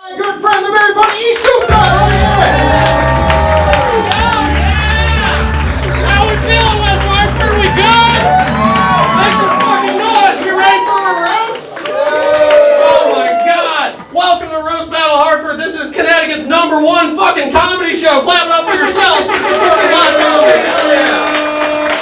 My good friend, the very funny Gupta, right here. How we feeling, West Hartford? We good? Make some fucking noise. We ready for a roast? Oh my God! Welcome to Roast Battle Hartford. This is Connecticut's #1 fucking comedy show. Clap it up for yourselves. Hell yeah!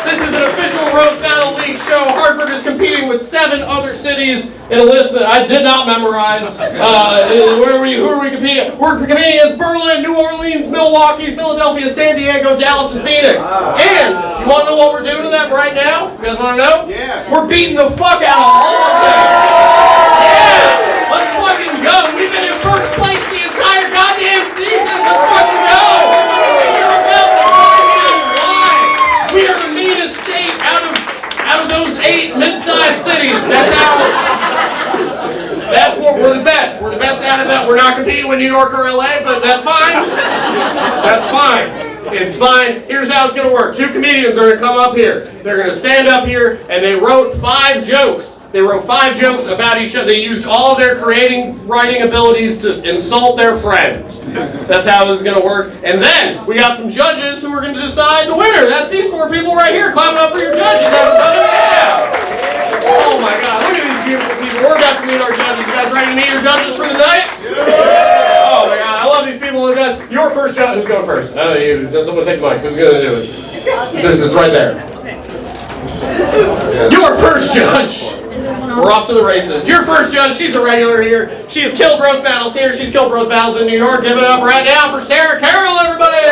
This is an official Roast Battle League show. Hartford is competing with 7 other cities in a list that I did not memorize. Where were you? Who are we competing? We're competing against Berlin, New Orleans, Milwaukee, Philadelphia, San Diego, Dallas, and Phoenix. And you want to know what we're doing to them right now? You guys want to know? Yeah. We're beating the fuck out of all of them. Yeah! Let's fucking go. We've been in first place the entire goddamn season. Let's fucking go. And you're about to find out why. We are the meanest state out of those 8 mid-sized cities. That's what we're the best. We're the best out of that. We're not competing with New York or LA, but that's fine. That's fine. It's fine. Here's how it's going to work. 2 comedians are going to come up here. They're going to stand up here, and they wrote 5 jokes. They wrote 5 jokes about each other. They used all of their writing abilities to insult their friend. That's how this is going to work. And then we got some judges who are going to decide the winner. That's these 4 people right here. Clap it up for your judges, everybody. Yeah. Oh my God, look at these beautiful people. We're about to meet our judges. You guys ready to meet your judges for the night? Yeah. Oh my God, I love these people. Your first judge, who's going first? Someone take the mic. Who's going to do it? It's right there. Your first judge. We're off to the races. Your first judge, she's a regular here. She has killed roast battles here. She's killed roast battles in New York. Give it up right now for Sarah Carroll, everybody!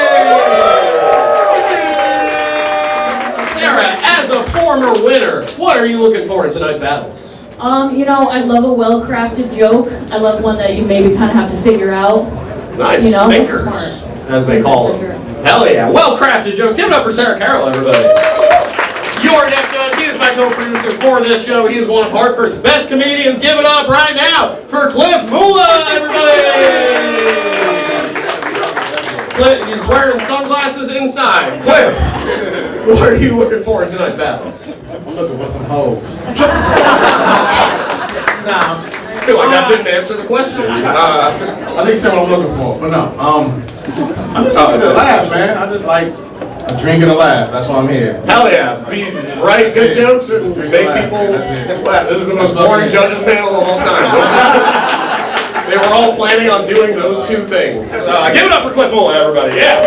Sarah, as a former winner, what are you looking for in tonight's battles? I love a well-crafted joke. I love one that you maybe kind of have to figure out. Nice thinkers, as they call them. Sure. Hell yeah, well-crafted jokes. Give it up for Sarah Carroll, everybody. Your next judge, he is my co-producer for this show. He is one of Hartford's best comedians. Give it up right now for Cliff Moolah, everybody! Cliff, he's wearing sunglasses inside. Cliff, what are you looking for in tonight's battles? I'm looking for some hoes. I feel like that didn't answer the question. I think you said what I'm looking for, but no. I'm just looking to laugh, man. I just like a drink and a laugh. That's why I'm here. Hell yeah. Write good jokes and make people laugh. This is the most boring judges panel of all time. They were all planning on doing those 2 things. Give it up for Cliff Moolah, everybody. Yeah.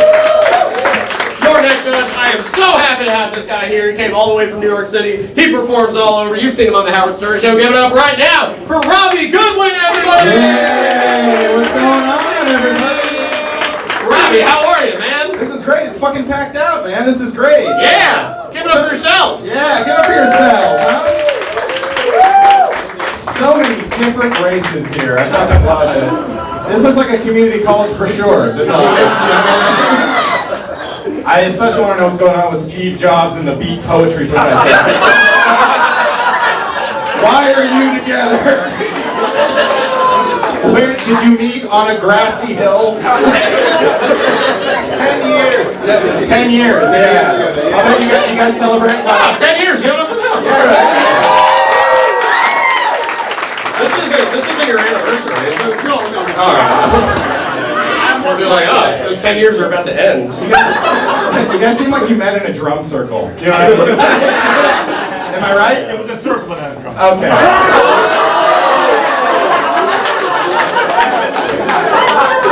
Your next judge, I am so happy to have this guy here. He came all the way from New York City. He performs all over. You've seen him on the Howard Stern Show. Give it up right now for Robbie Goodwin, everybody. Hey, what's going on, everybody? Robbie, how are you, man? This is great. It's fucking packed out, man. This is great. Yeah. Give it up for yourselves. Yeah, give it up for yourselves, huh? So many different races here. I thought that was it. This looks like a community college for sure. This I especially want to know what's going on with Steve Jobs and the beat poetry professor. Why are you together? Where did you meet? On a grassy hill? 10 years. 10 years, yeah. I bet you guys celebrate. 10 years, you don't have to know. Yeah, This isn't your anniversary, is it? No. All right. We'll be like, those 10 years are about to end. You guys seem like you met in a drum circle. Do you know what I mean? Am I right? It was a circle and a drum. Okay.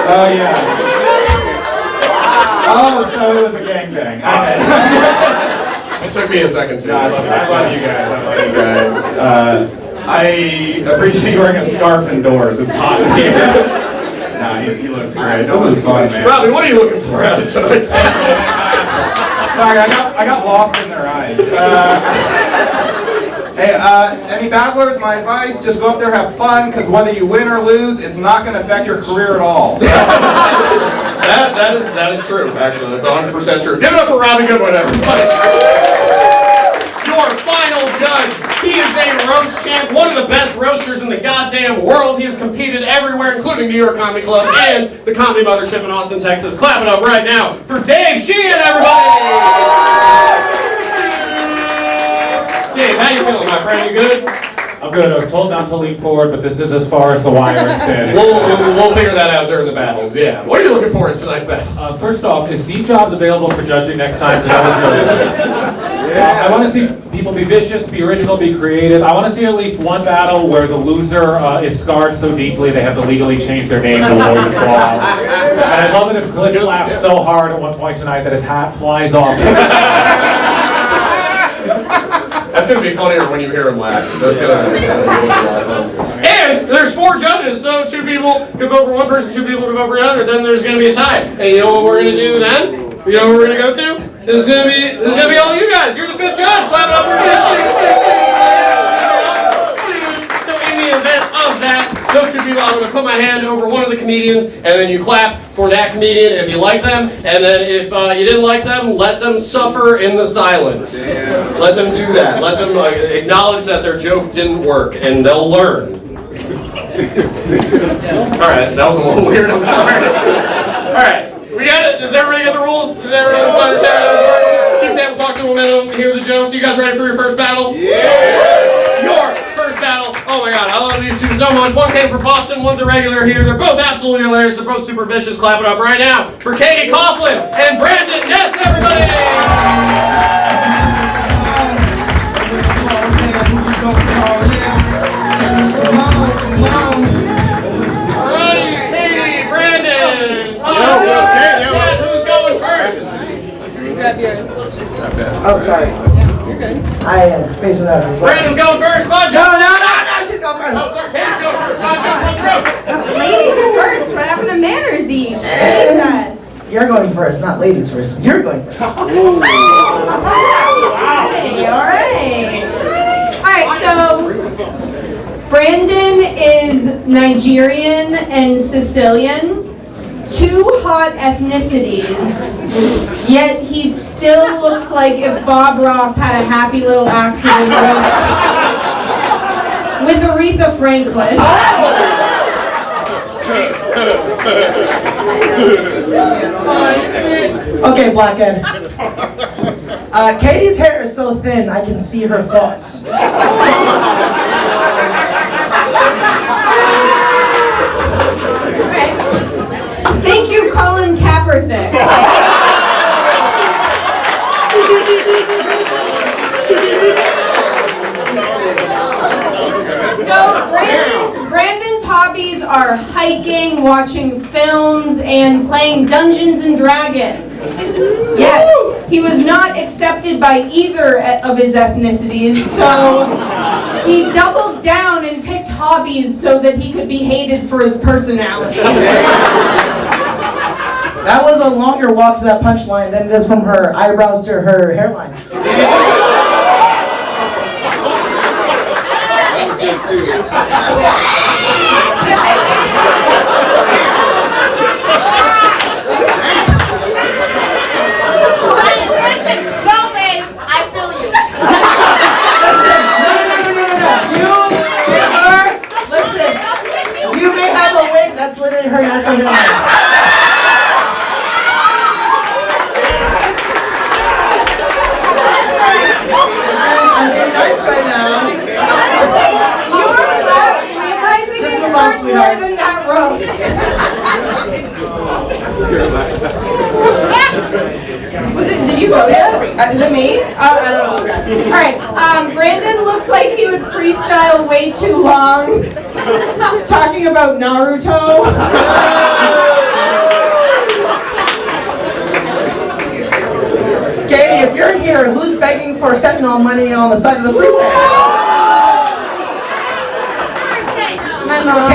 Oh, yeah. Oh, so it was a gangbang. Okay. It took me a second to. Gotcha. I love you guys. I appreciate you wearing a scarf indoors. It's hot in here. Nah, he looks great. This was fun, man. Robbie, what are you looking for out of tonight's battles? Sorry, I got lost in their eyes. Hey, any battlers, my advice, just go up there, have fun, because whether you win or lose, it's not going to affect your career at all. So. That is true, actually. That's 100% true. Give it up for Robbie Goodwin, everybody. Your final judge. He is a roast champ, one of the best roasters in the goddamn world. He has competed everywhere, including New York Comedy Club and the Comedy Mothership in Austin, Texas. Clap it up right now for Dave Sheehan, everybody! Dave, how you feeling, my friend? You good? I'm good. I was told not to lean forward, but this is as far as the wire extends. We'll figure that out during the battles. Yeah. What are you looking for in tonight's battles? First off, is Steve Jobs available for judging next time? 'Cause that was really good. I want to see people be vicious, be original, be creative. I want to see at least one battle where the loser is scarred so deeply they have to legally change their name to avoid the fallout. And I'd love it if Cliff laughs so hard at one point tonight that his hat flies off. That's going to be funnier when you hear him laugh. That's gonna be awesome. And there's 4 judges, so 2 people could vote for one person, 2 people could vote for the other. Then there's going to be a tie. And you know what we're going to do then? You know what we're going to go to? This is going to be all you guys. You're the 5th judge. Clap it up for yourself. So in the event of that, those 2 people, I'm going to put my hand over one of the comedians, and then you clap for that comedian if you like them, and then if you didn't like them, let them suffer in the silence. Let them do that. Let them acknowledge that their joke didn't work, and they'll learn. All right, that was a little weird. I'm sorry. All right, we got it. Does everybody get the rules? Does everybody understand how this works? Keep sample, talk to momentum, hear the jokes. You guys ready for your first battle? Yeah! Your first battle. Oh my God, I love these 2 so much. One came from Boston, one's a regular here. They're both absolutely hilarious. They're both super vicious. Clap it up right now for Katy, Coughlin, and Brandon Ness, everybody! Alrighty, Katy, Brandon, Chad, who's going first? Grab yours. Oh, sorry. You're good. I am spacing out. Brandon's going first. Fun No, jump. no, she's going first. Oh, sorry, Katy's going first. Fun jump, first. Ladies first. What happened to manners each? Jesus. You're going first, not ladies first. You're going first. Hey, all right. All right, so Brandon is Nigerian and Sicilian. 2 hot ethnicities, yet he still looks like if Bob Ross had a happy little accident with Aretha Franklin. Okay, Blackhead. Katie's hair is so thin, I can see her thoughts. Right. Thank you, Colin Kaepernick. So Brandon's hobbies are hiking, watching films, and playing Dungeons and Dragons. Yes, he was not accepted by either of his ethnicities, so he doubled down and picked hobbies so that he could be hated for his personality. That was a longer walk to that punchline than it is from her eyebrows to her hairline. That's literally her natural hairline. I'm being nice right now. You are realizing Just it move on, hurt more sweetheart. than that roast. Did you go yet? Is it me? I don't know. Alright, Brandon looks like he would freestyle way too long. Talking about Naruto. Katie, if you're here, who's begging for fentanyl money on the side of the freeway? My mom.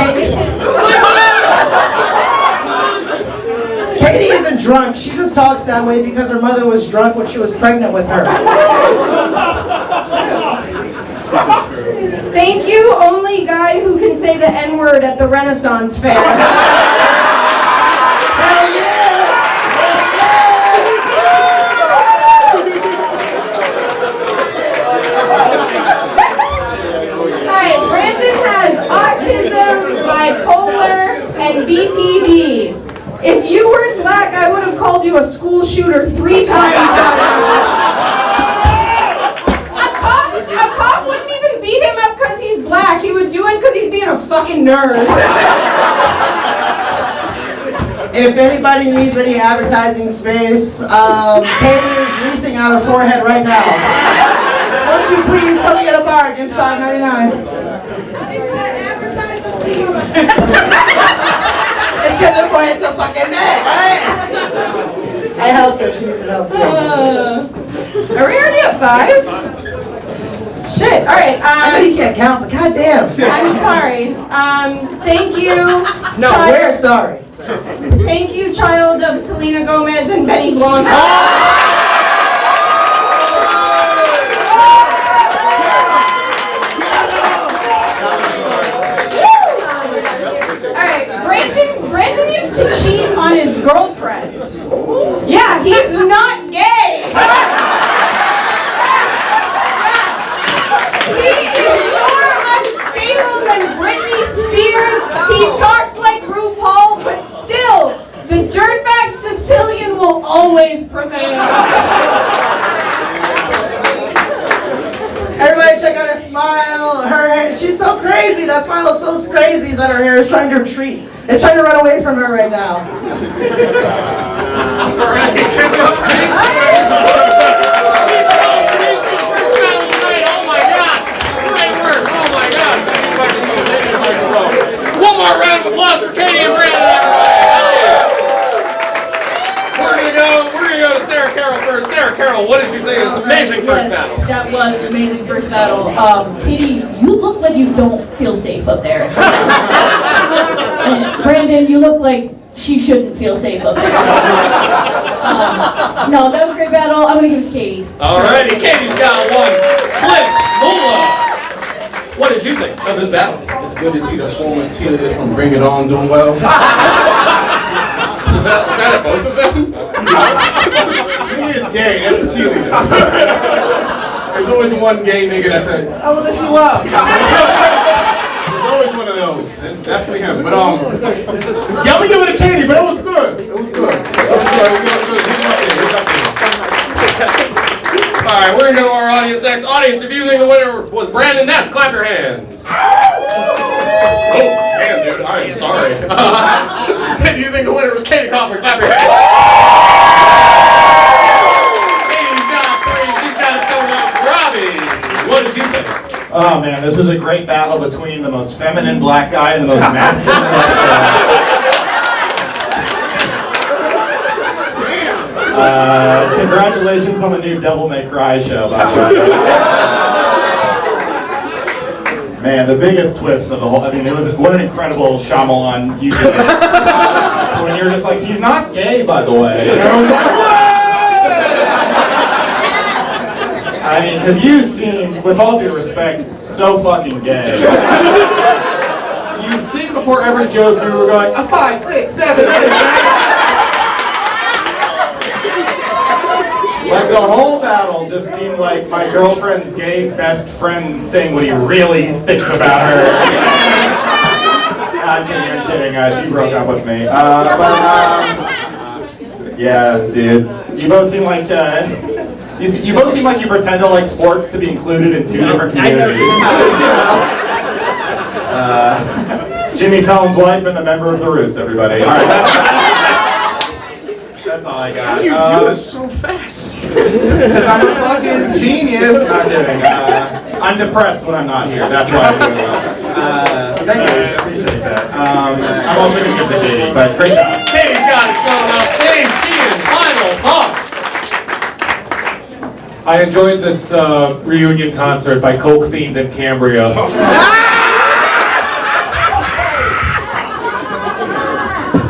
Katie isn't drunk. She just talks that way because her mother was drunk when she was pregnant with her. Thank you, only guy who can say the N-word at the Renaissance Fair. Hell yeah! Hi, Brandon has autism, bipolar, and BPD. If you weren't black, I would have called you a school shooter 3 times. A cop wouldn't even beat him up because he's black. fucking nerd. If anybody needs any advertising space, Katy is leasing out her forehead right now. Won't you please come get a bargain, $5.99. It's because her forehead's so fucking big, right? I helped her, she needed help too. Are we already at 5? Shit, alright, I know you can't count, but goddamn. I'm sorry. Thank you. No, we're sorry. Thank you, child of Selena Gomez and Benny Blanco. Alright, Brandon used to cheat on his girlfriend. Yeah, he's not gay. He is more unstable than Britney Spears. He talks like RuPaul, but still, the dirtbag Sicilian will always prevail. Everybody check out her smile, her hair. She's so crazy. That smile is so crazy that her hair is trying to retreat. It's trying to run away from her right now. One more round of applause for Katy and Brandon, everybody. We're gonna go to Sarah Carroll first. Sarah Carroll, what did you think of this amazing first battle? That was an amazing first battle. Katy, you look like you don't feel safe up there. And Brandon, you look like she shouldn't feel safe up there. No, that was a great battle. I'm gonna give it to Katy. Alrighty, Katy's got one. Clint Mula, what did you think of this battle? It's good to see the former cheerleader from Bring It On doing well. Is that at both of them? He is gay, that's a cheerleader. There's always one gay nigga that said, I will lift you up. There's always one of those. It's definitely him. But y'all be giving it to Katy, but it was good. It was good. It was good. He's up there. Alright, we're gonna go to our audience next. Audience, if you think the winner was Brandon Ness, clap your hands. Oh, damn, dude, I am sorry. If you think the winner was Katy Coughlin, clap your hands. Katy's got 3, she's got it sewn up. Robbie, what did you think? Oh man, this was a great battle between the most feminine black guy and the most masculine black guy. Congratulations on the new Devil May Cry show, by the way. Man, the biggest twist of the whole, I mean, what an incredible Shyamalan YouTube. When you're just like, he's not gay, by the way. And everyone's like, what? I mean, because you seem, with all due respect, so fucking gay. You seem before every joke you were going, a 5, 6, 7, 8. Like the whole battle just seemed like my girlfriend's gay best friend saying what he really thinks about her. I'm kidding. She broke up with me. Yeah, dude. You both seem like you both seem like you pretend to like sports to be included in 2 different communities. Jimmy Fallon's wife and the member of the Roots, everybody. All right, that's all I got. How do you do this so fast? Because I'm a fucking genius. Not kidding. I'm depressed when I'm not here. That's why I'm doing well. Thank you. I appreciate that. I'm also going to give to Katy, but great job. Katy's got it sewn up. James Sheehan, final thoughts. I enjoyed this reunion concert by Coke Themed in Cambria.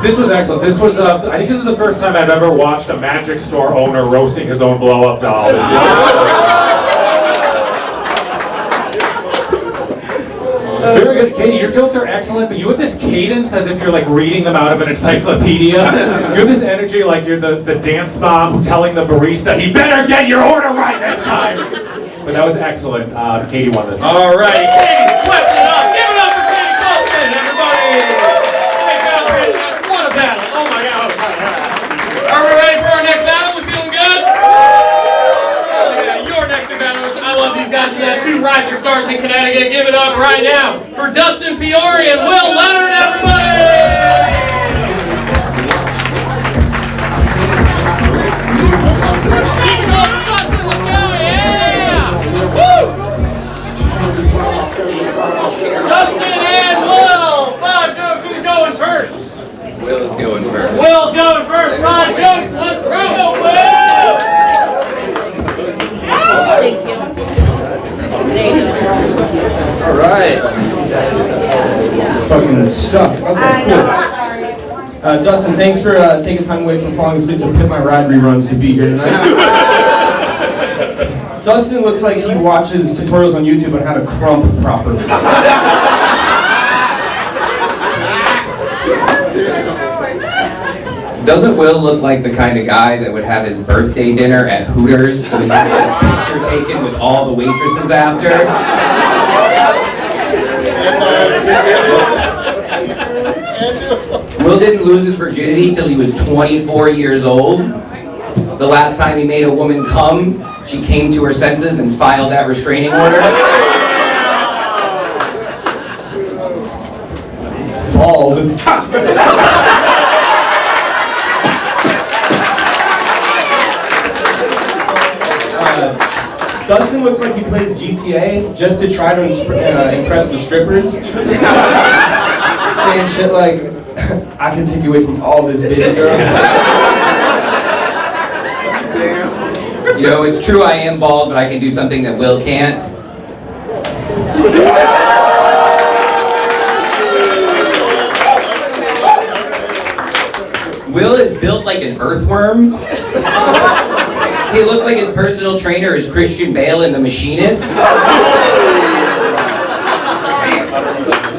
This was excellent. This was, I think this is the first time I've ever watched a magic store owner roasting his own blow-up doll. Very good, Katy. Your jokes are excellent, but you have this cadence as if you're like reading them out of an encyclopedia. You have this energy like you're the dance mom telling the barista, he better get your order right this time. But that was excellent. Katy won this. All right, Katy swept it up. Give it up for Katy Coughlin, everybody. Great job, Brandon. What a battle. Oh my God. Are we ready for our next battle? We feeling good? Oh yeah, your next two battles. I love these guys. We got 2 rising stars in Connecticut. Give it up right now for Dustin, Fiore, and Will. fucking stuck. Okay, cool. Dustin, thanks for taking time away from falling asleep to Pimp My Ride reruns to be here tonight. Dustin looks like he watches tutorials on YouTube on how to crump properly. Doesn't Will look like the kind of guy that would have his birthday dinner at Hooters so he can get his picture taken with all the waitresses after? Will didn't lose his virginity till he was 24 years old. The last time he made a woman come, she came to her senses and filed that restraining order. Bald. Dustin looks like he plays GTA just to try to impress the strippers. Saying shit like, I can take you away from all this baby girl. You know, it's true I am bald, but I can do something that Will can't. Will is built like an earthworm. He looks like his personal trainer is Christian Bale in The Machinist.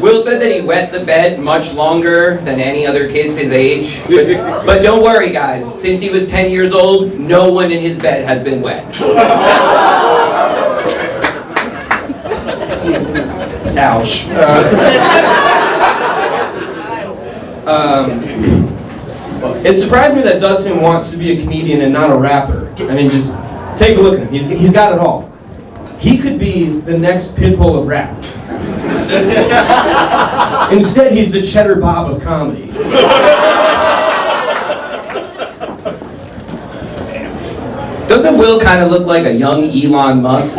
Will said that he wet the bed much longer than any other kids his age. But don't worry, guys. Since he was 10 years old, no one in his bed has been wet. Ouch. It surprised me that Dustin wants to be a comedian and not a rapper. I mean, just take a look at him. He's got it all. He could be the next Pitbull of rap. Instead, he's the Cheddar Bob of comedy. Doesn't Will kind of look like a young Elon Musk?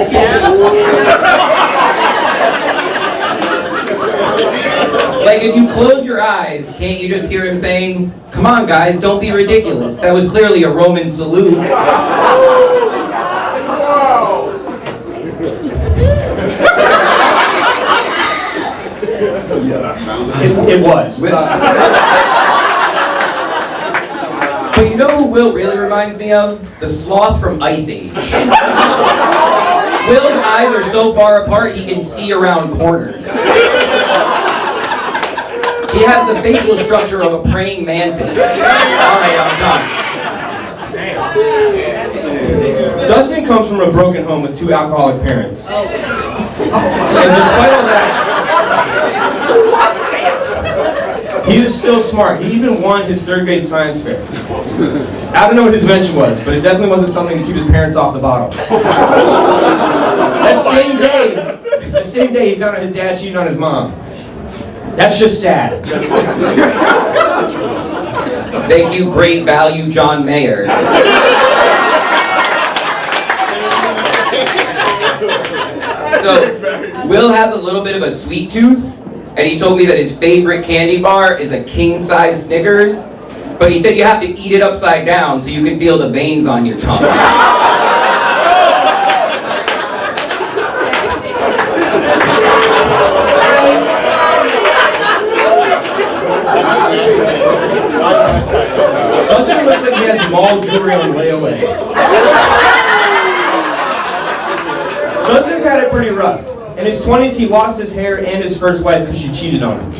Like, if you close your eyes, can't you just hear him saying, "Come on, guys, don't be ridiculous. That was clearly a Roman salute." It was. But you know who Will really reminds me of? The sloth from Ice Age. Will's eyes are so far apart he can see around corners. He has the facial structure of a praying mantis. Alright, I'm done. Dustin comes from a broken home with 2 alcoholic parents. And despite all that, he is still smart. He even won his 3rd grade science fair. I don't know what his venture was, but it definitely wasn't something to keep his parents off the bottle. That same day he found out his dad cheated on his mom. That's just sad. Thank you, great value John Mayer. So, Will has a little bit of a sweet tooth, and he told me that his favorite candy bar is a king-size Snickers, but he said you have to eat it upside down so you can feel the veins on your tongue. Dustin looks like he has mall jewelry on layaway. Dustin's had it pretty rough. In his 20s, he lost his hair and his first wife because she cheated on him.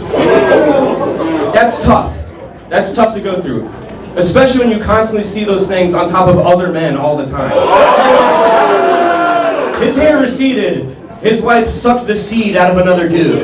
That's tough. That's tough to go through. Especially when you constantly see those things on top of other men all the time. His hair receded. His wife sucked the seed out of another dude.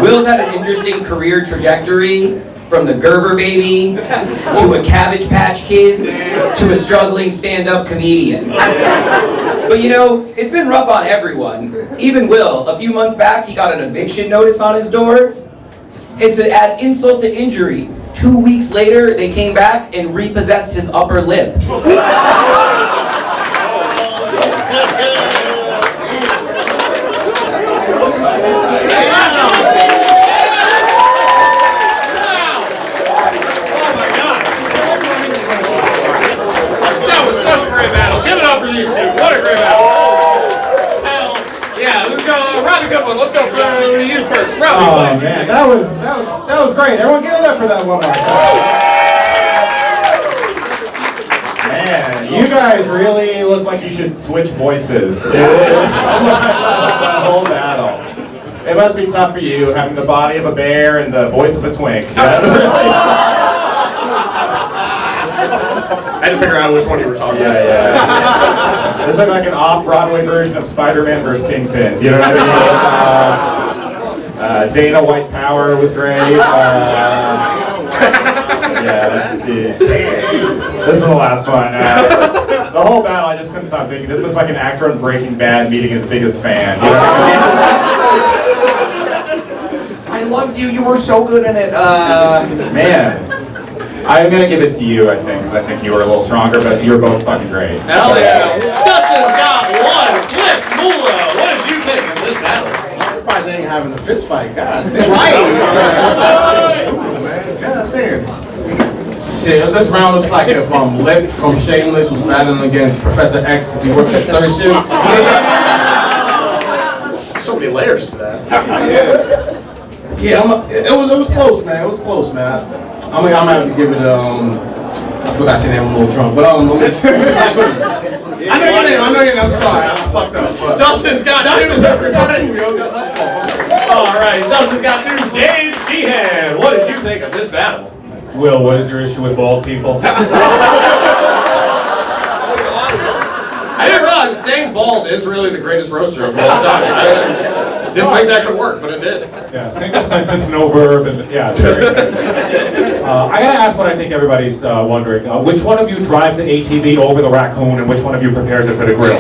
Will's had an interesting career trajectory, from the Gerber baby, to a Cabbage Patch Kid, to a struggling stand-up comedian. But you know, it's been rough on everyone. Even Will. A few months back, he got an eviction notice on his door. And to add insult to injury, 2 weeks later, they came back and repossessed his upper lip. gentlemen, let's go for you first. Rowdy, Oh man, that was great. Everyone give it up for that one more time. Man, you guys really look like you should switch voices. That whole battle. It must be tough for you having the body of a bear and the voice of a twink. That I had to figure out which one you were talking about. yeah. This is like an off-Broadway version of Spider-Man vs. Kingpin. You know what I mean? Dana White Power was great. This is the last one. The whole battle, I just couldn't stop thinking, this looks like an actor on Breaking Bad meeting his biggest fan. You know what I loved you. You were so good in it. Man. I'm going to give it to you, I think, because I think you were a little stronger, but you were both fucking great. Hell yeah. Dustin's got one. Flip Mula. What did you think of this battle? I'm surprised they ain't having a fist fight. God damn. Right. God damn. Shit, this round looks like if Lip from Shameless was battling against Professor X if he worked at third shift. So many layers to that. Yeah, it was close, man. It was close, man. I'm gonna have to give it I forgot your name. I'm a little drunk, but I know your name. I'm sorry. I fucked up. But. Dustin's got two. All right, Dustin's got two. Dave Sheehan, what did you think of this battle? Will, what is your issue with bald people? I didn't realize saying bald is really the greatest roast joke of all time. I didn't think that could work, but it did. Yeah, single sentence, no verb, and yeah. I gotta ask what I think everybody's wondering. Which one of you drives the ATV over the raccoon, and which one of you prepares it for the grill?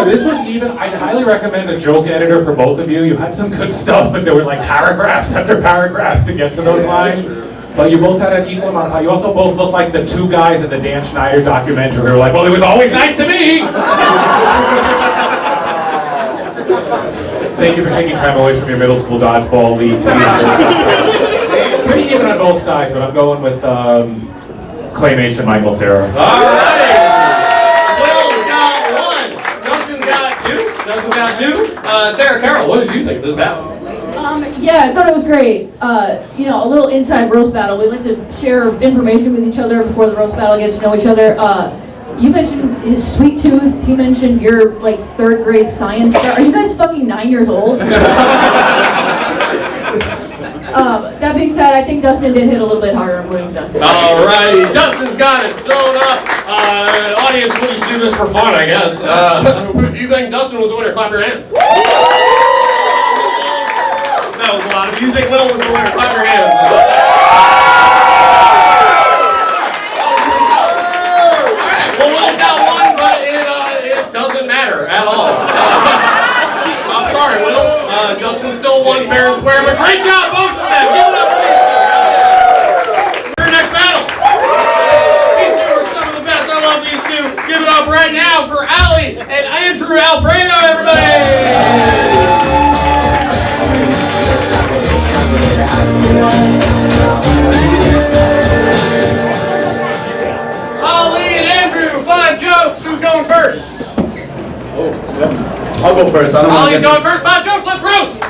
This was even, I'd highly recommend a joke editor for both of you. You had some good stuff, but there were like paragraphs after paragraphs to get to those lines. But you both had an equal amount of time. You also both looked like the two guys in the Dan Schneider documentary who were like, well, it was always nice to me! Thank you for taking time away from your middle school dodgeball league. Pretty even on both sides, but I'm going with Claymation Michael Cera. All right! Will's got one. Dustin's got two. Sarah Carroll, what did you think of this battle? Yeah, I thought it was great. You know, a little inside roast battle. We like to share information with each other before the roast battle, get to know each other. You mentioned his sweet tooth. He mentioned your like 3rd grade science. Are you guys fucking 9 years old? That being said, I think Dustin did hit a little bit harder. I'm going with Dustin. All right, Dustin's got it sewn up. Audience, we'll just do this for fun, I guess. If you think Dustin was the winner, clap your hands. That was a lot. If you think Will was the winner, clap your hands. Alright, well, Will's got one, but it doesn't matter at all. I'm sorry, Will. Dustin still won fair and square, but great job, both of them. Give it up for your next battle. These two are some of the best. I love these two. Give it up right now for Ali and Andrew Alfredo, everybody. Ali and Andrew, 5 jokes. Who's going first? I'll go first. Ali's going first. 5 jokes. Let's roast.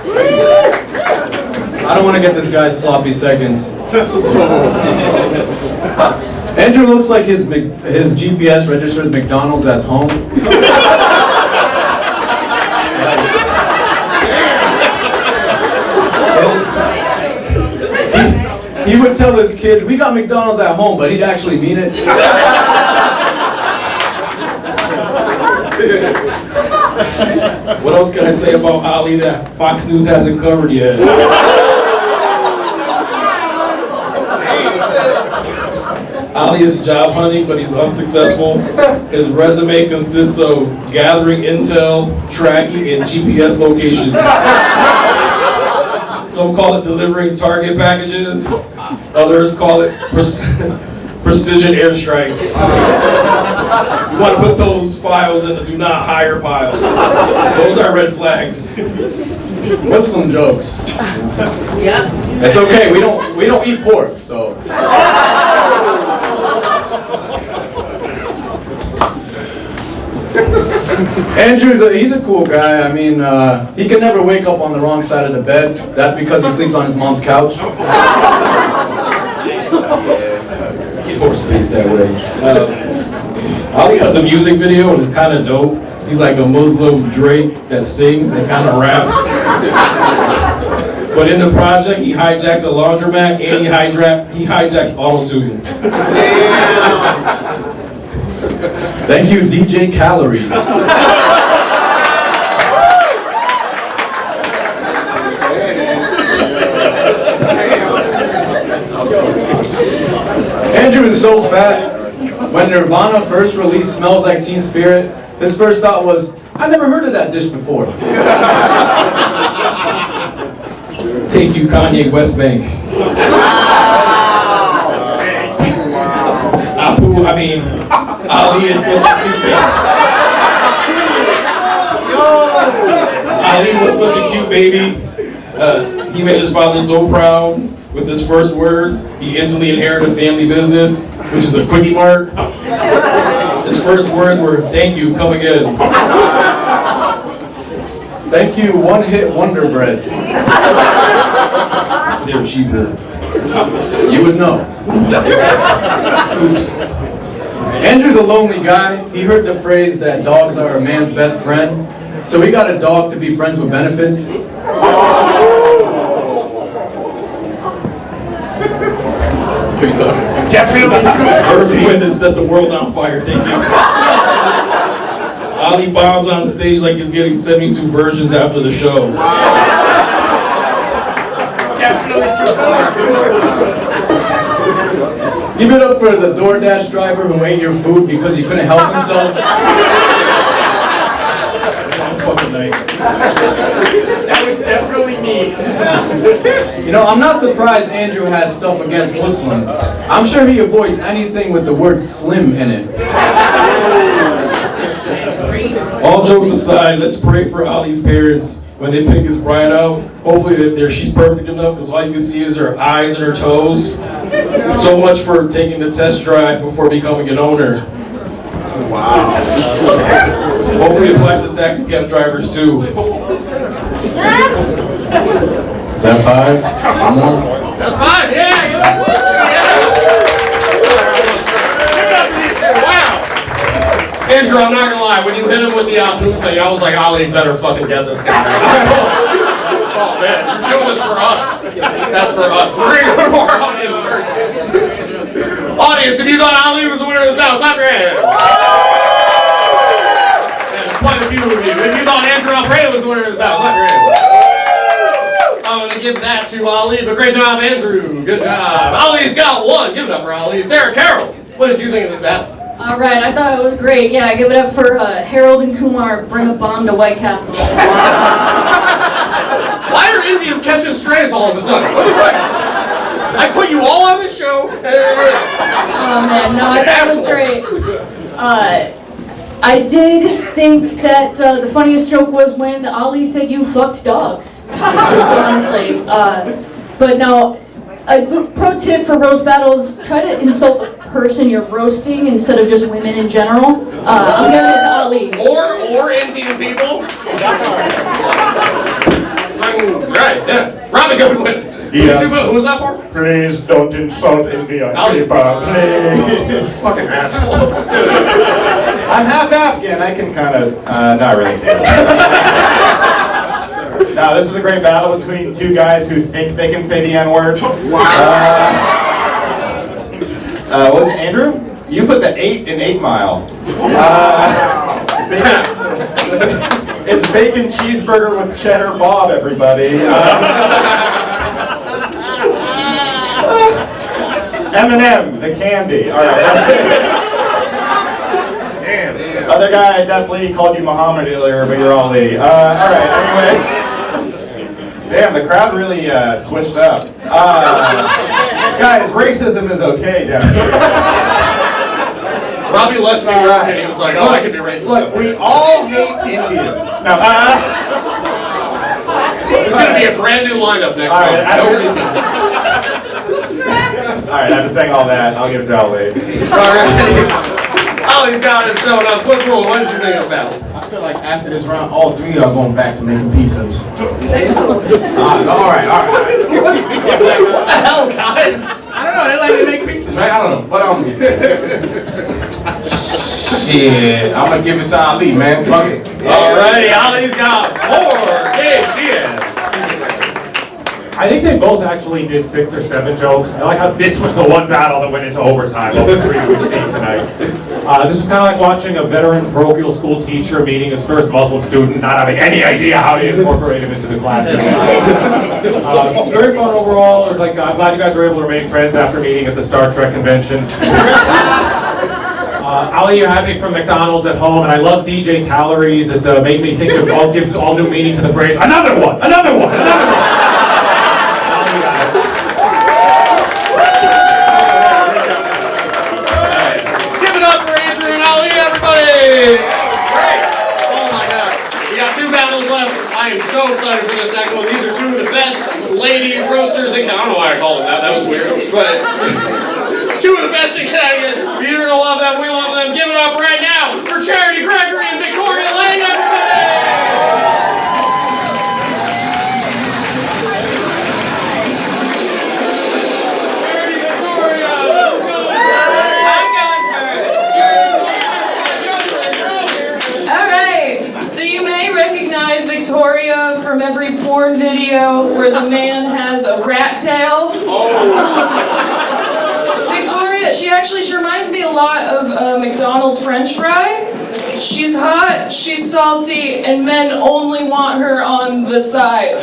I don't want to get this guy's sloppy seconds. Andrew looks like his GPS registers McDonald's as home. He would tell his kids, we got McDonald's at home, but he'd actually mean it. What else can I say about Ali that Fox News hasn't covered yet? Ali is job hunting, but he's unsuccessful. His resume consists of gathering intel, tracking, and GPS locations. Some call it delivering target packages. Others call it precision airstrikes. You want to put those files in the do not hire pile. Those are red flags. Muslim jokes. Yeah. It's okay. We don't eat pork, so. He's a cool guy. I mean, he can never wake up on the wrong side of the bed. That's because he sleeps on his mom's couch. Get more space that way. Ali has a music video and it's kind of dope. He's like a Muslim Drake that sings and kind of raps. But in the project, he hijacks a laundromat and he hijacks auto-tune. Thank you, DJ Calories. Andrew is so fat. When Nirvana first released Smells Like Teen Spirit, his first thought was, I never heard of that dish before. Thank you, Kanye West Bank. Ali is such a cute baby. Ali was such a cute baby. He made his father so proud with his first words. He instantly inherited a family business, which is a quickie mart. His first words were, thank you, come again. Thank you, One Hit Wonder Bread. They're cheaper. You would know. Oops. Andrew's a lonely guy. He heard the phrase that dogs are a man's best friend, so he got a dog to be friends with benefits. Earth, wind, and set the world on fire. Thank you. Ali bombs on stage like he's getting 72 virgins after the show. Give it up for the DoorDash driver who ate your food because he couldn't help himself. Long fucking night. That was definitely me. You know, I'm not surprised Andrew has stuff against Muslims. I'm sure he avoids anything with the word slim in it. All jokes aside, let's pray for Ali's parents when they pick his bride out. Hopefully she's perfect enough, because all you can see is her eyes and her toes. So much for taking the test drive before becoming an owner. Wow. Hopefully it applies to taxi cab drivers too. Is that 5? One more? That's 5, yeah! Give it up for these two, wow! Andrew, I'm not gonna lie, when you hit him with the poop thing, I was like, Ali, better fucking get this guy. Oh man, you're doing this for us. That's for us. We're gonna go to our audience first. Audience, if you thought Ali was the winner of this battle, clap your hands. And there's quite a few of you. If you thought Andrew Alfredo was the winner of this battle, clap your hands. I'm gonna give that to Ali, but great job, Andrew. Good job. Ali's got 1. Give it up for Ali. Sarah Carroll, what did you think of this battle? All right, I thought it was great. Yeah, I give it up for Harold and Kumar bring a bomb to White Castle. Why are Indians catching strays all of a sudden? What the fuck? I put you all on this show. Oh man, no, I thought it was great. I did think that the funniest joke was when Ali said you fucked dogs. Honestly, but no. A pro tip for roast battles: try to insult the person you're roasting instead of just women in general. I'm giving it to Ali. Or Indian people. Right, yeah. Robbie Goodwin. Yes. Who was that for? Please don't insult Indian people, please. Fucking asshole. I'm half Afghan. I can kind of, not really. Now, this is a great battle between two guys who think they can say the N-word. Wow. What was it, Andrew? You put the 8 in 8 Mile. It's bacon cheeseburger with cheddar Bob, everybody. M&M, the candy. All right, that's it. Damn. Other guy definitely called you Muhammad earlier, but you're Ali. All right, anyway. Damn, the crowd really switched up. Guys, racism is okay down here. Robbie left me right, and he was like, oh, I can be racist. Look, we all hate Indians. No, It's going to be a brand new lineup next all month. right, All right, after saying all that, I'll give it to Ali. All right. Ollie's got it sewn up. Flip rule, what did you think of the battle? I feel like after this round, all three are going back to making pizzas. All right. What the hell, guys? I don't know. They like to make pizzas, right? I don't know. But shit, I'm gonna give it to Ali, man. Fuck it. Alrighty, Ollie's got 4 KGS. I think they both actually did 6 or 7 jokes. I like how this was the one battle that went into overtime of the 3 we've seen tonight. This was kind of like watching a veteran parochial school teacher meeting his first Muslim student, not having any idea how to incorporate him into the classes. Very fun overall. It was like, I'm glad you guys were able to remain friends after meeting at the Star Trek convention. Ali, you had me from McDonald's at home, and I love DJ Calories. It made me think of gives all new meaning to the phrase, another one. I am so excited for this next one. These are 2 of the best lady roasters in Connecticut. I don't know why I called them that. That was weird. But 2 of the best in Connecticut. You're going to love them. We love them. Give it up right now for Charity, Gregory, and Victoria Lane, everybody! Charity, Victoria, let's go. I'm going first. All right. So you may recognize Victoria from every porn video where the man has a rat tail. Victoria, she reminds me a lot of McDonald's French fry. She's hot, she's salty, and men only want her on the side.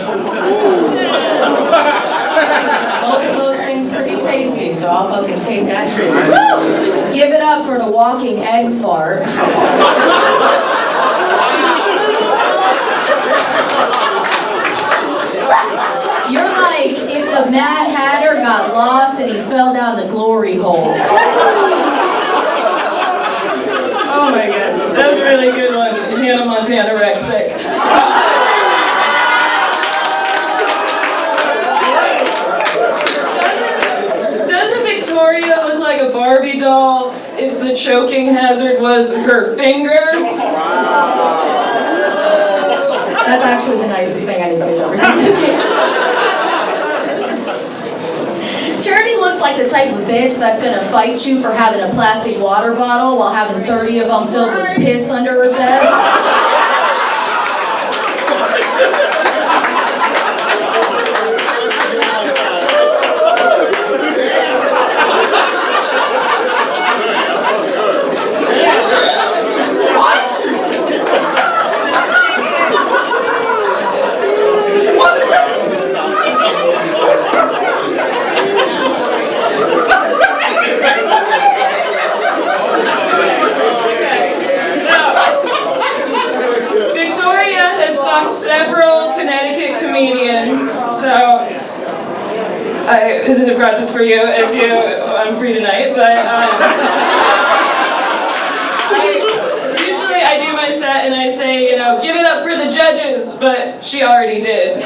Both of those things pretty tasty, so I'll fucking take that shit. Woo! Give it up for the walking egg fart. You're like if the Mad Hatter got lost and he fell down the glory hole. Oh my god, that was a really good one. Hannah Montana Rexic. Doesn't Victoria look like a Barbie doll if the choking hazard was her fingers? That's actually the nicest thing anybody's ever said to me. Charity looks like the type of bitch that's gonna fight you for having a plastic water bottle while having 30 of them filled with piss under her bed. Several Connecticut comedians, so I brought this for you if I'm free tonight, but usually I do my set and I say, give it up for the judges, but she already did.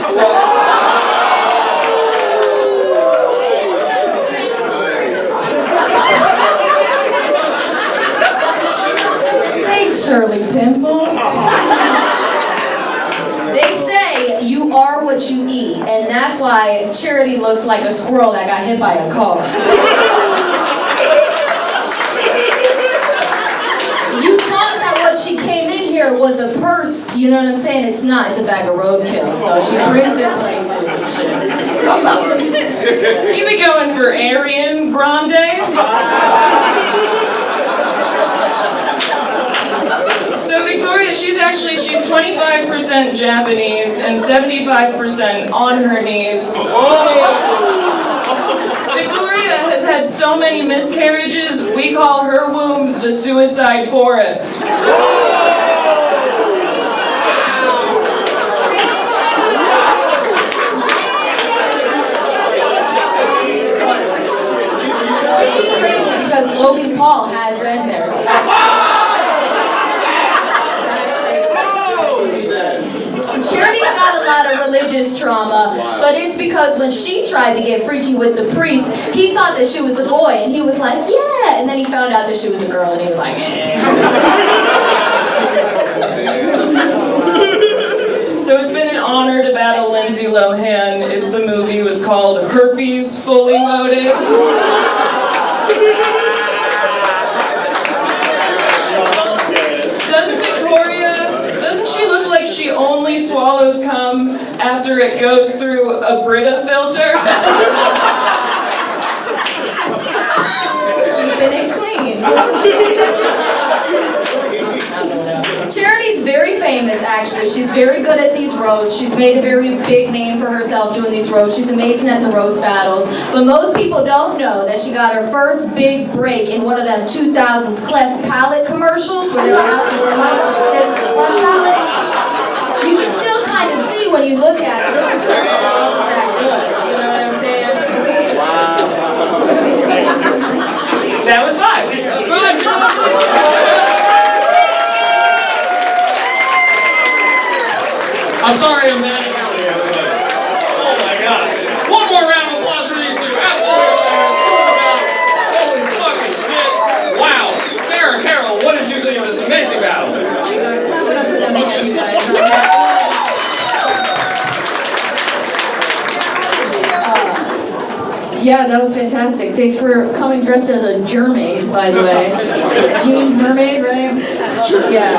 Thanks, Shirley Pimple. They say you are what you eat, and that's why Charity looks like a squirrel that got hit by a car. You thought that what she came in here was a purse, you know what I'm saying? It's not, it's a bag of roadkill, so she brings it places and shit. You be going for Arian Grande? So Victoria, she's 25% Japanese and 75% on her knees. Victoria has had so many miscarriages, we call her womb the suicide forest. It's crazy because Logan Paul has red hair. So Charity's got a lot of religious trauma, but it's because when she tried to get freaky with the priest, he thought that she was a boy, and he was like, yeah, and then he found out that she was a girl, and he was like, eh. So it's been an honor to battle Lindsay Lohan if the movie was called Herpes Fully Loaded. Doesn't she look like she only swallows cum after it goes through a Brita filter? Keeping it clean. Charity's very famous, actually. She's very good at these roasts. She's made a very big name for herself doing these roasts. She's amazing at the roast battles. But most people don't know that she got her first big break in one of them 2000s cleft palate commercials where they were asking for money for kids with a cleft palate. You can still kind of see when you look at it. It wasn't that good. You know what I'm saying? That was fine. That's right. I'm sorry I'm mad at you, everybody. Oh my gosh. One more round of applause for these two. Absolutely. Holy fucking shit. Wow. Sarah Carroll, what did you think of this amazing battle? Yeah, that was fantastic. Thanks for coming dressed as a mermaid, by the way. Jeans mermaid, right? Yeah.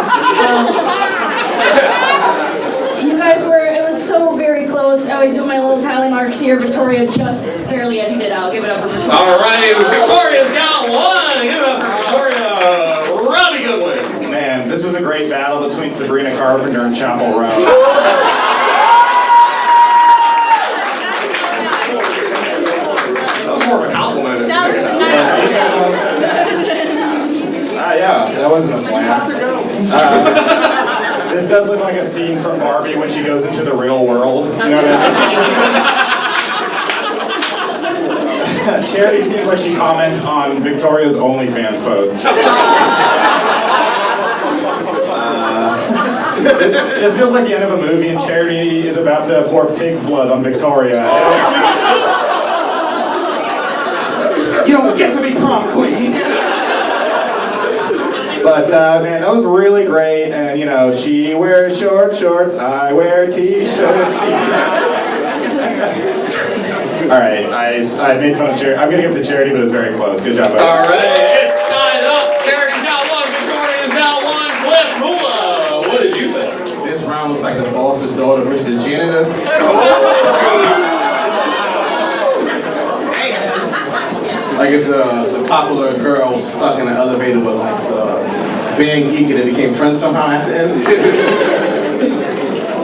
You guys it was so very close. I would do my little tally marks here. Victoria just barely edged it out. Give it up for Victoria. All right, Victoria's got one. Give it up for Victoria. Robbie Goodwin. Man, this was a great battle between Sabrina Carpenter and Chapel Roan. More of a compliment. That was the Yeah, that wasn't a slam. This does look like a scene from Barbie when she goes into the real world. You know what I mean? Charity seems like she comments on Victoria's OnlyFans posts. This feels like the end of a movie and Charity is about to pour pig's blood on Victoria. You don't get to be prom queen. But man, that was really great. And you know, she wears short shorts, I wear t-shirts. All right, I made fun of Charity. I'm gonna give it to Charity, but it was very close. Good job, buddy. All right, it's tied up. Charity's got one. Victoria's got one. Cliff Hula, what did you think? This round looks like the boss's daughter, Mr. Janitor. Like if the popular girl stuck in an elevator with like the band geek and they became friends somehow at the end.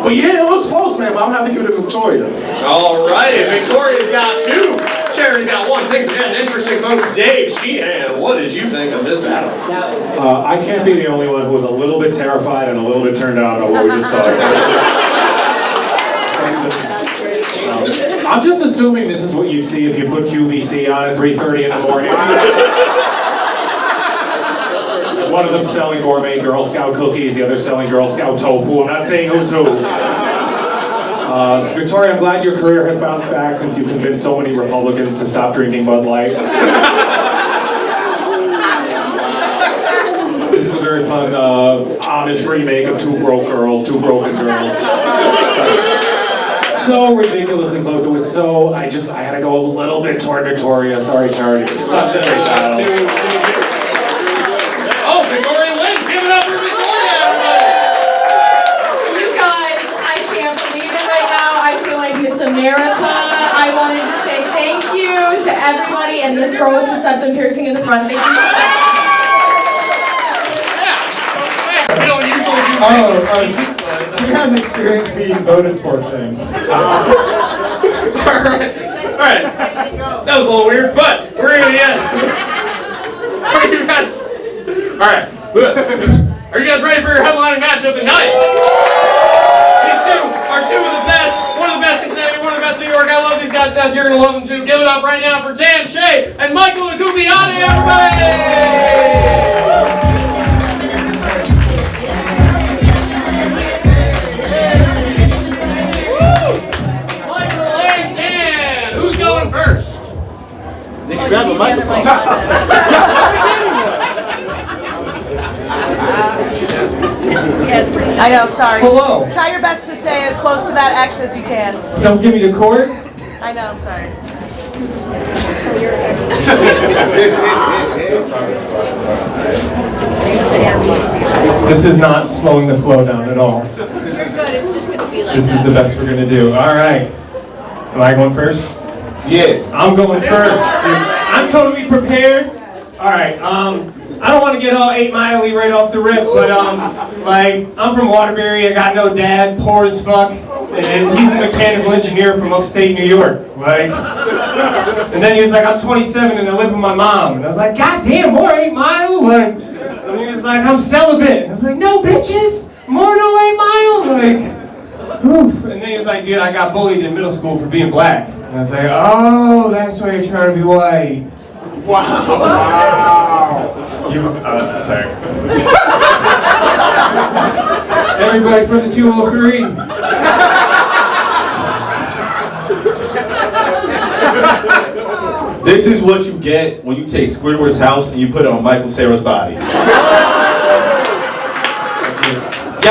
But yeah, it was close, man, but I'm gonna have to give it to Victoria. All righty, Victoria's got two. Charity's got one. Things are getting interesting, folks. Dave Sheehan, what did you think of this battle? I can't be the only one who was a little bit terrified and a little bit turned on by what we just saw. I'm just assuming this is what you'd see if you put QVC on at 3:30 in the morning. One of them selling gourmet Girl Scout cookies, the other selling Girl Scout tofu. I'm not saying who's who. Victoria, I'm glad your career has bounced back since you convinced so many Republicans to stop drinking Bud Light. This is a very fun Amish remake of Two Broke Girls, Two Broken Girls. So ridiculously close. It was so, I had to go a little bit toward Victoria. Sorry, Charity. Such a great battle. Oh, Victoria wins. Give it up for Victoria, everybody. You guys, I can't believe it right now. I feel like Miss America. I wanted to say thank you to everybody and this girl with the septum piercing in the front. Thank you. We don't usually do she has experience being voted for things. Alright. That was a little weird, but we're gonna get. Are you guys? Alright. Are you guys ready for your headlining match of the night? These two are two of the best. One of the best in Connecticut, one of the best in New York. I love these guys down. You're gonna love them too. Give it up right now for Dan Shea and Michael Agunbiade, everybody! grab a microphone. I know, sorry. Hello. Try your best to stay as close to that X as you can. Don't give me the cord. I know, I'm sorry. This is not slowing the flow down at all. You're good. It's just gonna be like This is the best we're gonna do. All right. Am I going first? Yeah. I'm going first. I'm totally prepared. All right. I don't want to get all 8 Mile-y right off the rip, but like I'm from Waterbury. I got no dad, poor as fuck, and he's a mechanical engineer from upstate New York. Like, and then he was like, I'm 27 and I live with my mom, and I was like, God damn, more 8 Mile? Like, and he was like, I'm celibate. And I was like, no bitches, more no 8 Mile. Like, oof. And then he was like, dude, I got bullied in middle school for being black. And I was like, oh, that's why you're trying to be white. Wow. Sorry. Everybody for the 203. This is what you get when you take Squidward's house and you put it on Michael Cera's body. Yo,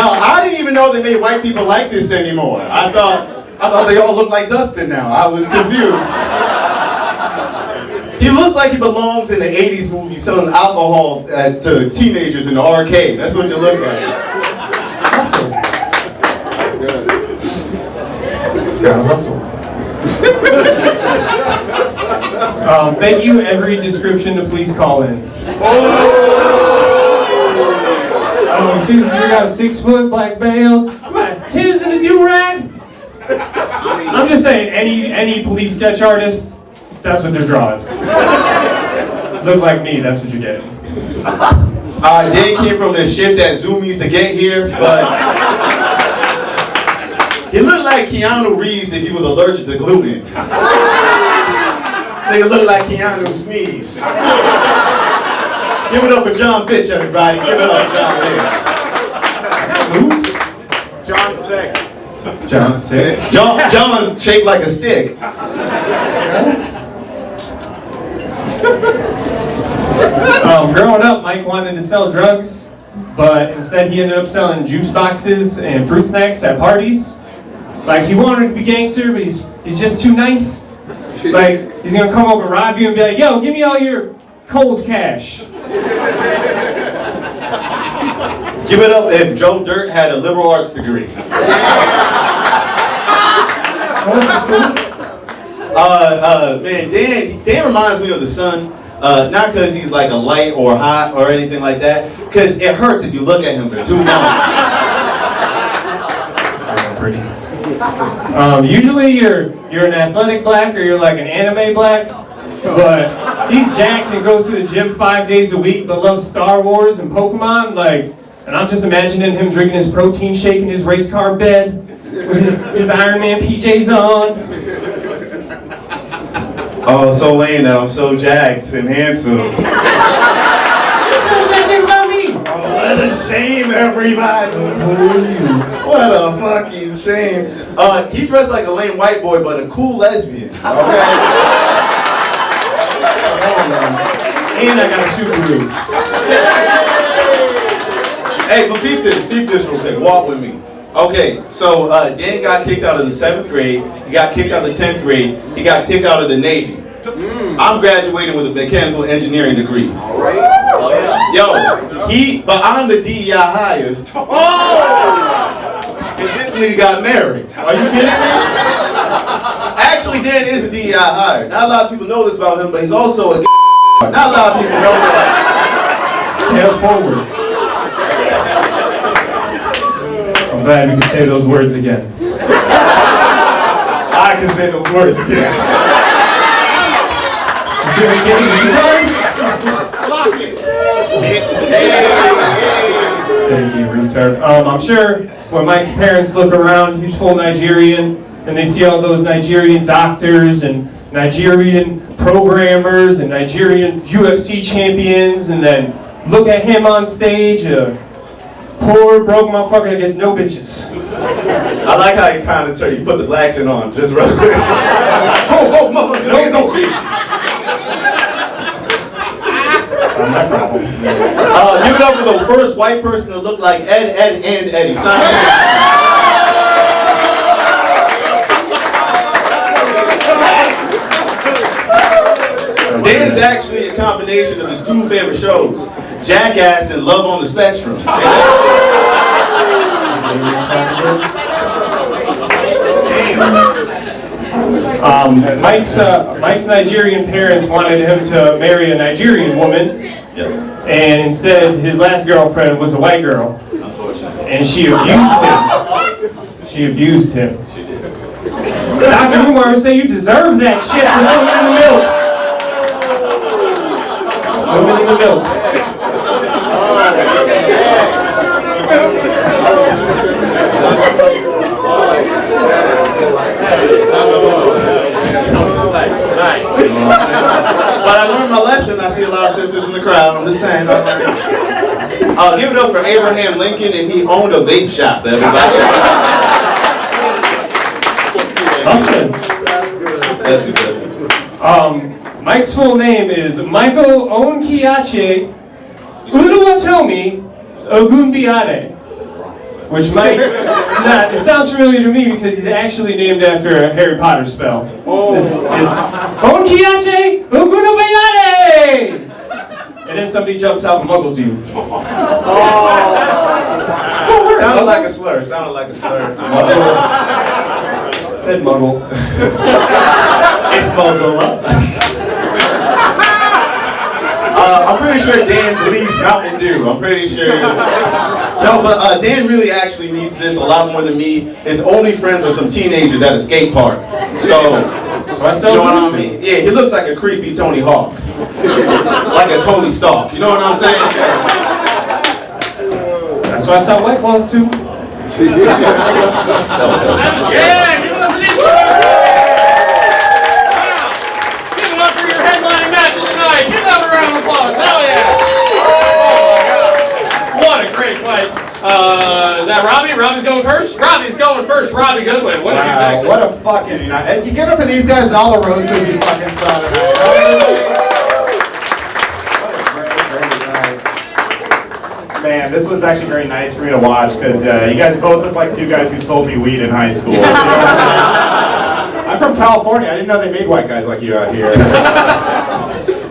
I didn't even know they made white people like this anymore. I thought they all looked like Dustin now. I was confused. He looks like he belongs in the 80s movie selling alcohol to teenagers in the arcade. That's what you look like. Hustle. Gotta hustle. Thank you. Every description to please call in. Excuse me, you got a 6-foot black belt, Tims and a do-rag. I'm just saying, any police sketch artist, that's what they're drawing. Look like me, that's what you're getting. Dan came from the shift at Zoomies to get here, but he looked like Keanu Reeves if he was allergic to gluten. They look like Keanu sneeze. Give it up for John Bitch, everybody. Give it up for John Bitch. John Sick. John Sick. John shaped like a stick. Growing up, Mike wanted to sell drugs, but instead he ended up selling juice boxes and fruit snacks at parties. Like, he wanted to be gangster, but he's just too nice. Like, he's gonna come over and rob you and be like, yo, give me all your Kohl's cash. Give it up if Joe Dirt had a liberal arts degree. Man, Dan reminds me of the sun. Not because he's like a light or hot or anything like that, because it hurts if you look at him for too long. Usually you're an athletic black or you're like an anime black, but he's jacked and goes to the gym 5 days a week but loves Star Wars and Pokemon, like, and I'm just imagining him drinking his protein shake in his race car bed with his Iron Man PJs on. Oh, so lame that I'm so jacked and handsome. Oh, what a shame, everybody. What a fucking shame. He dressed like a lame white boy, but a cool lesbian. Okay? And I got a Subaru. Hey, but peep this real quick. Walk with me. Okay, so Dan got kicked out of the 7th grade. He got kicked out of the 10th grade. He got kicked out of the Navy. I'm graduating with a mechanical engineering degree. All right. Oh, yeah. Yo, but I'm the DEI hire. Oh! And this nigga got married. Are you kidding me? Actually, Dan is a DEI hire. Not a lot of people know this about him, but he's also a not a lot of people know that. Tail forward. I'm glad we can say those words again. I can say those words again. Say he retard. I'm sure when Mike's parents look around, he's full Nigerian, and they see all those Nigerian doctors and Nigerian programmers and Nigerian UFC champions, and then look at him on stage, a poor broke motherfucker that gets no bitches. I like how you kind of you put the black accent on, just real quick. Oh, motherfucker, no bitches. white person to look like Ed, and Eddie. Dan is actually a combination of his two favorite shows, Jackass and Love on the Spectrum. Mike's Nigerian parents wanted him to marry a Nigerian woman, and instead his last girlfriend was a white girl, and she abused him. Dr. Umar would say you deserve that shit for swimming in the milk. Swimming in the milk. But I learned my lesson. I see a lot of sisters in the crowd. I'm just saying. Give it up for Abraham Lincoln if he owned a vape shop, everybody. Mike's full name is Michael Onkiache Uluwatomi Agunbiade, which might not, it sounds familiar to me because he's actually named after a Harry Potter spell. This is Onkiache Agunbiade! And then somebody jumps out and muggles you. Sounded like a slur. Said muggle. It's muggle. I'm pretty sure Dan believes Mountain Dew. I'm pretty sure. No, but Dan really actually needs this a lot more than me. His only friends are some teenagers at a skate park. So you know what I mean? Yeah, he looks like a creepy Tony Hawk. Like a Tony Stark. You know what I'm saying? That's why I sell White Claws too. Yeah, give it up for these two. Give it up for your headlining matches tonight. Give them a round of applause. Hell yeah. Oh my gosh. What a great fight. Is that Robbie? Robbie's going first? Robbie's going first. Robbie Goodwin. What did you think? What a fucking night. You give it up for these guys and all the roasters you fucking saw tonight. Man, this was actually very nice for me to watch because you guys both look like two guys who sold me weed in high school. I'm from California. I didn't know they made white guys like you out here.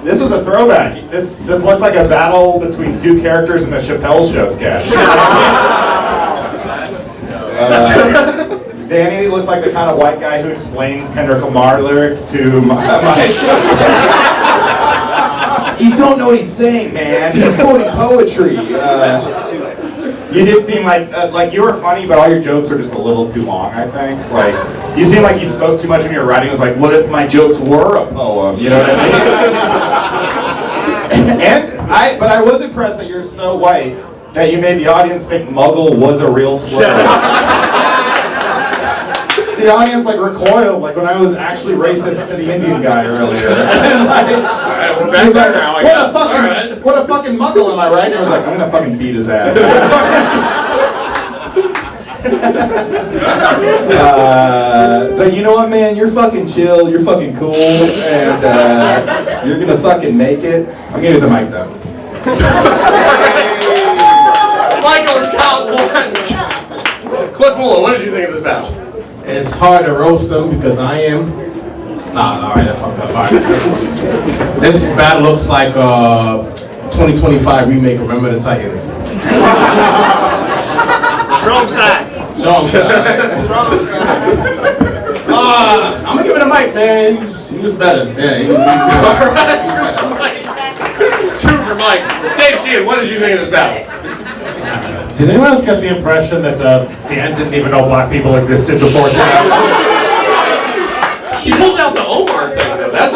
This was a throwback. This looked like a battle between two characters in a Chappelle Show sketch. Danny looks like the kind of white guy who explains Kendrick Lamar lyrics to my You don't know what he's saying, man. He's quoting poetry. You did seem like you were funny, but all your jokes were just a little too long, I think. Like, you seemed like you spoke too much when you were writing. It was like, what if my jokes were a poem? You know what I mean? But I was impressed that you're so white that you made the audience think Muggle was a real slur. The audience recoiled, like when I was actually racist to the Indian guy earlier. He was like, what a fucking Muggle, am I right? And I was like, I'm gonna fucking beat his ass. But you know what, man? You're fucking chill, you're fucking cool, and you're gonna fucking make it. I'm gonna use the mic though. Michael's count one. Cliff Muller, what did you think of this battle? It's hard to roast them because I am. Alright, that's fucked up. Alright. This battle looks like 2025 remake of Remember the Titans. Strong side. I'm gonna give it a mic, man. He was better. Yeah, he was Two for Mike. Dave Sheehan, what did you think of this battle? Did anyone else get the impression that Dan didn't even know black people existed before tonight? You pulled out the Omar thing, though. That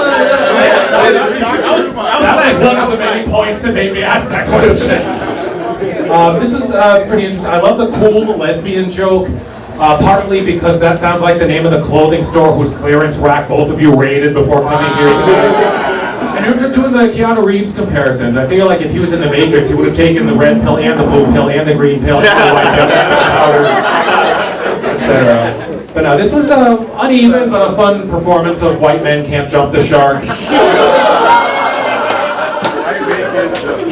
was one of the many points that made me ask that question. This was pretty interesting. I love the cool lesbian joke, partly because that sounds like the name of the clothing store whose clearance rack both of you raided before coming here tonight. And you're doing the Keanu Reeves comparisons. I feel like if he was in the Matrix, he would have taken the red pill and the blue pill and the green pill and the white pill and the powder, etc. But no, this was uneven but a fun performance of white men can't jump the shark.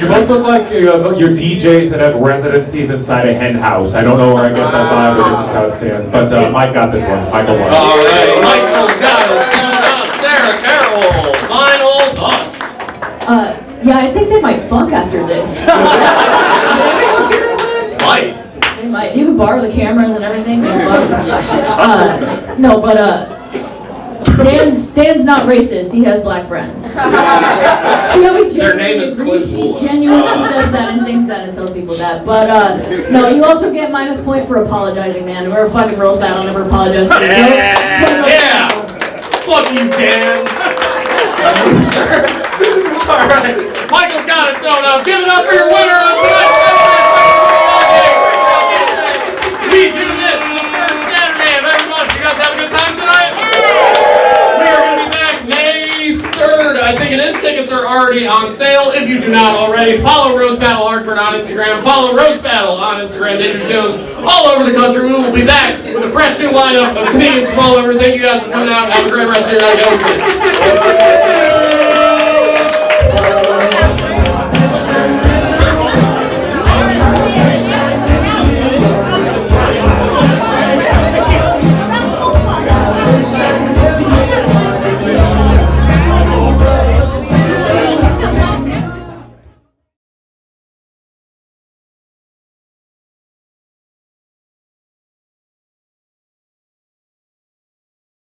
You both look like your DJs that have residencies inside a hen house. I don't know where I get that vibe, or just how it stands. But Mike got this one. Michael won. All right, Michael's got it. Sarah Carroll, final thoughts. Yeah, I think they might fuck after this. Might. They might. You can borrow the cameras and everything. No, but Dan's not racist. He has black friends. See how he Their name is Cliff Moore. genuinely says that and thinks that and tells people that. But no, you also get minus point for apologizing, man. We're a fucking roast battle. Never apologize for your jokes. Yeah. Fuck you, Dan. All right. Michael's got it sewn up. Give it up for your winner of tonight's We do this the first Saturday of every month. You guys have a good time tonight? We are going to be back May 3rd. I think it is. Tickets are already on sale. If you do not already, follow Roast Battle Hartford on Instagram. Follow Roast Battle on Instagram. They do shows all over the country. We will be back with a fresh new lineup of comedians from all over. Thank you guys for coming out. Have a great rest of your night.